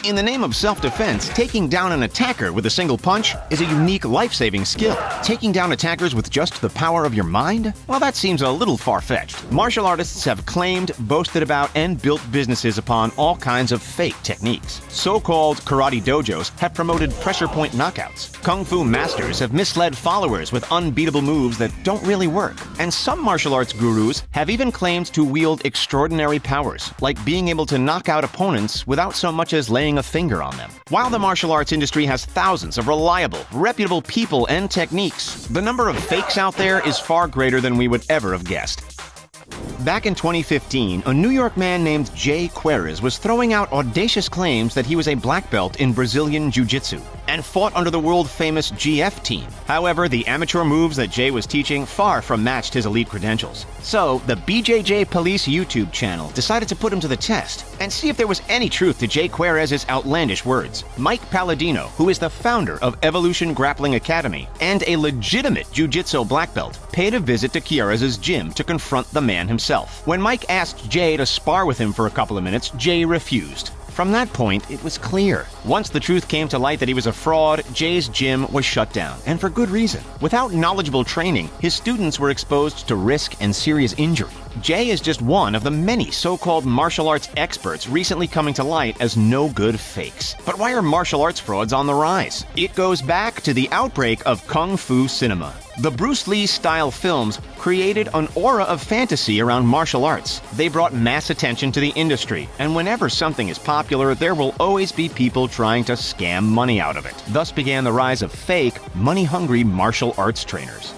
In the name of self-defense, taking down an attacker with a single punch is a unique life-saving skill. Taking down attackers with just the power of your mind? Well, that seems a little far-fetched. Martial artists have claimed, boasted about, and built businesses upon all kinds of fake techniques. So-called karate dojos have promoted pressure point knockouts. Kung Fu masters have misled followers with unbeatable moves that don't really work. And some martial arts gurus have even claimed to wield extraordinary powers, like being able to knock out opponents without so much as laying a finger on them. While the martial arts industry has thousands of reliable, reputable people and techniques, the number of fakes out there is far greater than we would ever have guessed. Back in 2015, a New York man named Jay Queiroz was throwing out audacious claims that he was a black belt in Brazilian Jiu-Jitsu and fought under the world-famous GF team. However, the amateur moves that Jay was teaching far from matched his elite credentials. So, the BJJ Police YouTube channel decided to put him to the test and see if there was any truth to Jay Queiroz's outlandish words. Mike Palladino, who is the founder of Evolution Grappling Academy and a legitimate Jiu-Jitsu black belt, paid a visit to Queiroz's gym to confront the man himself. When Mike asked Jay to spar with him for a couple of minutes, Jay refused. From that point, it was clear. Once the truth came to light that he was a fraud, Jay's gym was shut down, and for good reason. Without knowledgeable training, his students were exposed to risk and serious injury. Jay is just one of the many so-called martial arts experts recently coming to light as no-good fakes. But why are martial arts frauds on the rise? It goes back to the outbreak of Kung Fu cinema. The Bruce Lee-style films created an aura of fantasy around martial arts. They brought mass attention to the industry, and whenever something is popular, there will always be people trying to scam money out of it. Thus began the rise of fake, money-hungry martial arts trainers.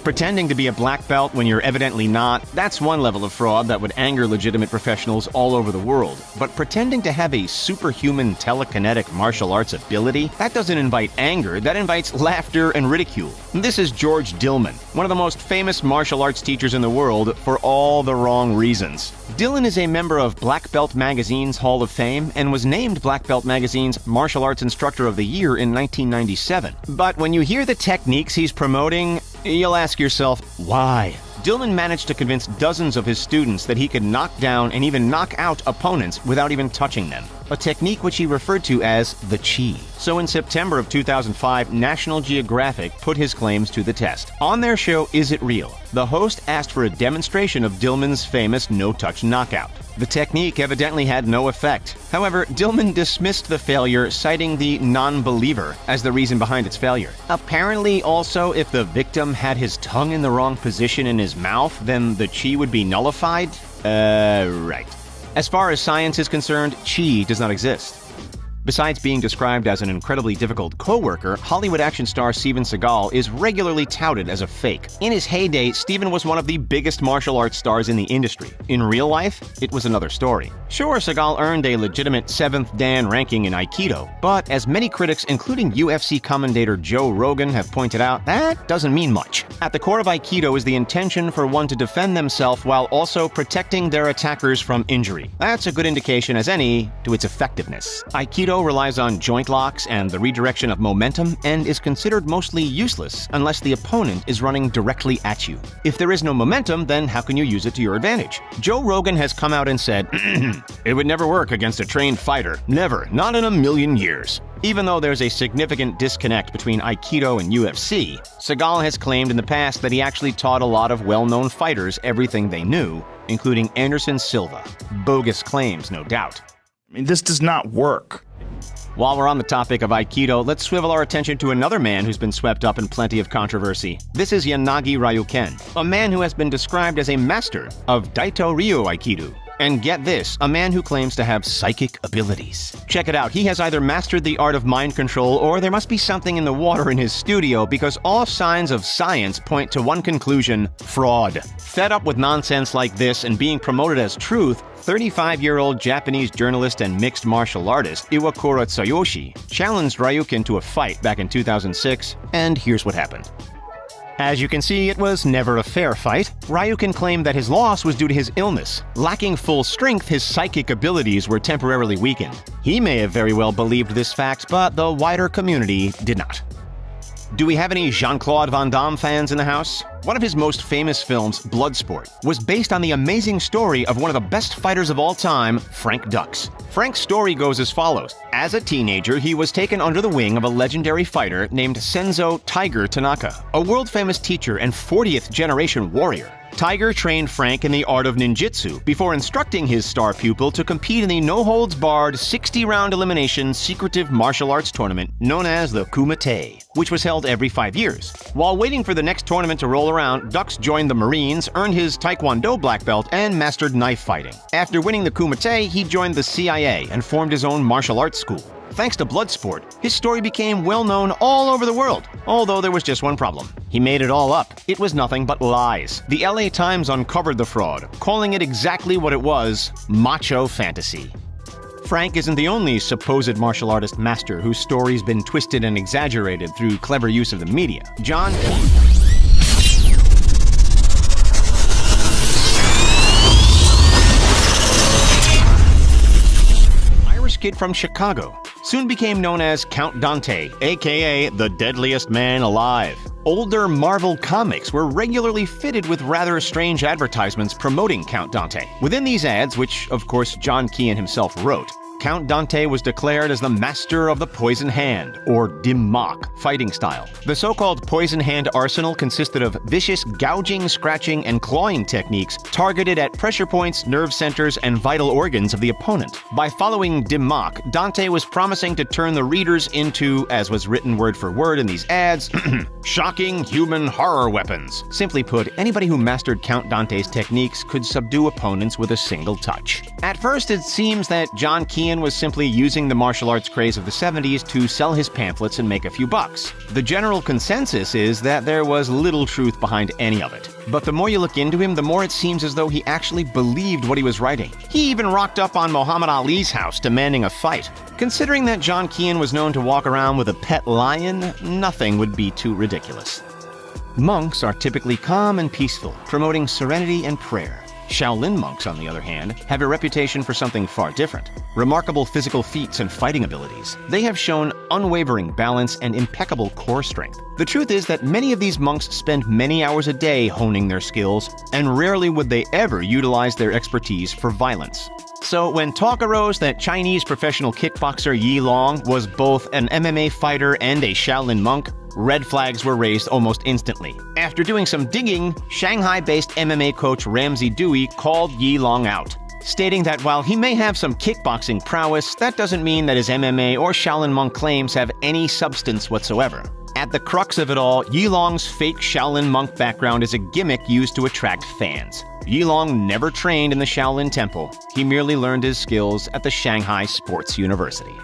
Pretending to be a black belt when you're evidently not, that's one level of fraud that would anger legitimate professionals all over the world. But pretending to have a superhuman telekinetic martial arts ability, that doesn't invite anger, that invites laughter and ridicule. This is George Dillman, one of the most famous martial arts teachers in the world for all the wrong reasons. Dillon is a member of Black Belt Magazine's Hall of Fame and was named Black Belt Magazine's Martial Arts Instructor of the Year in 1997. But when you hear the techniques he's promoting, you'll ask yourself, why? Dillman managed to convince dozens of his students that he could knock down and even knock out opponents without even touching them, a technique which he referred to as the Chi. So in September of 2005, National Geographic put his claims to the test. On their show, Is It Real?, the host asked for a demonstration of Dillman's famous no-touch knockout. The technique evidently had no effect. However, Dillman dismissed the failure, citing the non-believer as the reason behind its failure. Apparently, also, if the victim had his tongue in the wrong position in his mouth, then the Chi would be nullified? Right. As far as science is concerned, Chi does not exist. Besides being described as an incredibly difficult co-worker, Hollywood action star Steven Seagal is regularly touted as a fake. In his heyday, Steven was one of the biggest martial arts stars in the industry. In real life, it was another story. Sure, Seagal earned a legitimate 7th Dan ranking in Aikido, but as many critics, including UFC commentator Joe Rogan, have pointed out, that doesn't mean much. At the core of Aikido is the intention for one to defend themselves while also protecting their attackers from injury. That's a good indication as any to its effectiveness. Aikido relies on joint locks and the redirection of momentum and is considered mostly useless unless the opponent is running directly at you. If there is no momentum, then how can you use it to your advantage? Joe Rogan has come out and said, it would never work against a trained fighter. Never. Not in a million years. Even though there's a significant disconnect between Aikido and UFC, Seagal has claimed in the past that he actually taught a lot of well-known fighters everything they knew, including Anderson Silva. Bogus claims, no doubt. I mean, this does not work. While we're on the topic of Aikido, let's swivel our attention to another man who's been swept up in plenty of controversy. This is Yanagi Ryuken, a man who has been described as a master of Daito Ryu Aikido. And get this, a man who claims to have psychic abilities. Check it out, he has either mastered the art of mind control or there must be something in the water in his studio because all signs of science point to one conclusion: fraud. Fed up with nonsense like this and being promoted as truth, 35-year-old Japanese journalist and mixed martial artist Iwakura Tsuyoshi challenged Ryuken to a fight back in 2006, and here's what happened. As you can see, it was never a fair fight. Ryuken claimed that his loss was due to his illness. Lacking full strength, his psychic abilities were temporarily weakened. He may have very well believed this fact, but the wider community did not. Do we have any Jean-Claude Van Damme fans in the house? One of his most famous films, Bloodsport, was based on the amazing story of one of the best fighters of all time, Frank Dux. Frank's story goes as follows. As a teenager, he was taken under the wing of a legendary fighter named Senzo Tiger Tanaka, a world-famous teacher and 40th-generation warrior. Tiger trained Frank in the art of ninjutsu before instructing his star pupil to compete in the no-holds-barred 60-round elimination secretive martial arts tournament known as the Kumite, which was held every 5 years. While waiting for the next tournament to roll around, Dux joined the Marines, earned his Taekwondo black belt, and mastered knife fighting. After winning the Kumite, he joined the CIA and formed his own martial arts school. Thanks to Bloodsport, his story became well-known all over the world, although there was just one problem. He made it all up. It was nothing but lies. The LA Times uncovered the fraud, calling it exactly what it was: macho fantasy. Frank isn't the only supposed martial artist master whose story's been twisted and exaggerated through clever use of the media. John kid from Chicago, soon became known as Count Dante, aka the deadliest man alive. Older Marvel comics were regularly fitted with rather strange advertisements promoting Count Dante. Within these ads, which of course John Keane himself wrote, Count Dante was declared as the master of the poison hand, or Dim Mak, fighting style. The so-called poison hand arsenal consisted of vicious gouging, scratching, and clawing techniques targeted at pressure points, nerve centers, and vital organs of the opponent. By following Dim Mak, Dante was promising to turn the readers into, as was written word for word in these ads, shocking human horror weapons. Simply put, anybody who mastered Count Dante's techniques could subdue opponents with a single touch. At first, it seems that John Keane was simply using the martial arts craze of the 70s to sell his pamphlets and make a few bucks. The general consensus is that there was little truth behind any of it. But the more you look into him, the more it seems as though he actually believed what he was writing. He even rocked up on Muhammad Ali's house demanding a fight. Considering that John Keane was known to walk around with a pet lion, nothing would be too ridiculous. Monks are typically calm and peaceful, promoting serenity and prayer. Shaolin monks, on the other hand, have a reputation for something far different. Remarkable physical feats and fighting abilities. They have shown unwavering balance and impeccable core strength. The truth is that many of these monks spend many hours a day honing their skills, and rarely would they ever utilize their expertise for violence. So when talk arose that Chinese professional kickboxer Yi Long was both an MMA fighter and a Shaolin monk, red flags were raised almost instantly. After doing some digging, Shanghai-based MMA coach Ramsey Dewey called Yi Long out, stating that while he may have some kickboxing prowess, that doesn't mean that his MMA or Shaolin monk claims have any substance whatsoever. At the crux of it all, Yi Long's fake Shaolin monk background is a gimmick used to attract fans. Yi Long never trained in the Shaolin Temple. He merely learned his skills at the Shanghai Sports University.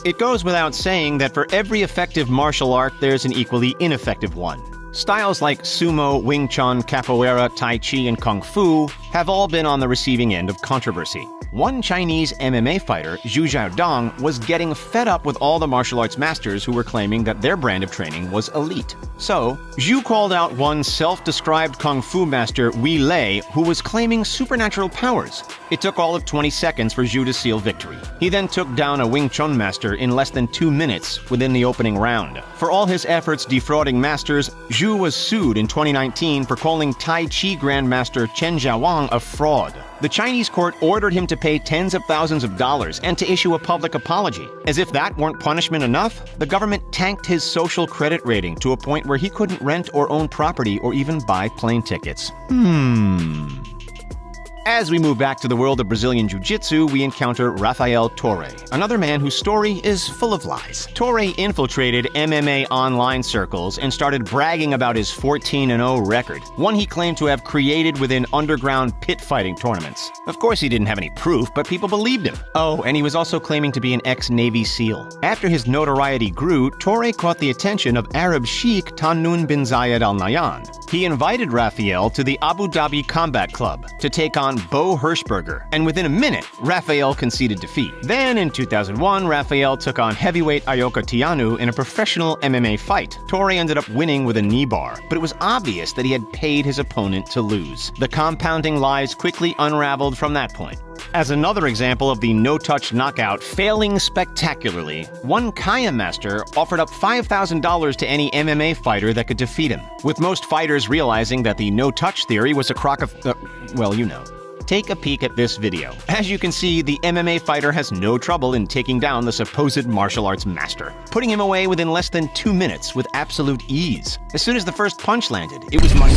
It goes without saying that for every effective martial art, there's an equally ineffective one. Styles like sumo, Wing Chun, capoeira, tai chi, and kung fu have all been on the receiving end of controversy. One Chinese MMA fighter, Zhu Xiaodong, was getting fed up with all the martial arts masters who were claiming that their brand of training was elite. So, Zhu called out one self-described kung fu master, Wei Lei, who was claiming supernatural powers. It took all of 20 seconds for Zhu to seal victory. He then took down a Wing Chun master in less than 2 minutes within the opening round. For all his efforts defrauding masters, Zhu was sued in 2019 for calling Tai Chi Grandmaster Chen Xiaowang a fraud. The Chinese court ordered him to pay tens of thousands of dollars and to issue a public apology. As if that weren't punishment enough, the government tanked his social credit rating to a point where he couldn't rent or own property or even buy plane tickets. As we move back to the world of Brazilian Jiu-Jitsu, we encounter Rafael Torre, another man whose story is full of lies. Torre infiltrated MMA online circles and started bragging about his 14-0 record, one he claimed to have created within underground pit fighting tournaments. Of course, he didn't have any proof, but people believed him. Oh, and he was also claiming to be an ex-Navy SEAL. After his notoriety grew, Torre caught the attention of Arab Sheikh Tahnoun bin Zayed Al Nahyan. He invited Rafael to the Abu Dhabi Combat Club to take on Bo Hirschberger, and within a minute, Rafael conceded defeat. Then, in 2001, Rafael took on heavyweight Ayoka Tianu in a professional MMA fight. Torre ended up winning with a knee bar, but it was obvious that he had paid his opponent to lose. The compounding lies quickly unraveled from that point. As another example of the no-touch knockout failing spectacularly, one Kaya master offered up $5,000 to any MMA fighter that could defeat him, with most fighters realizing that the no-touch theory was a crock of, well, you know. Take a peek at this video. As you can see, the MMA fighter has no trouble in taking down the supposed martial arts master, putting him away within less than 2 minutes with absolute ease. As soon as the first punch landed, it was money.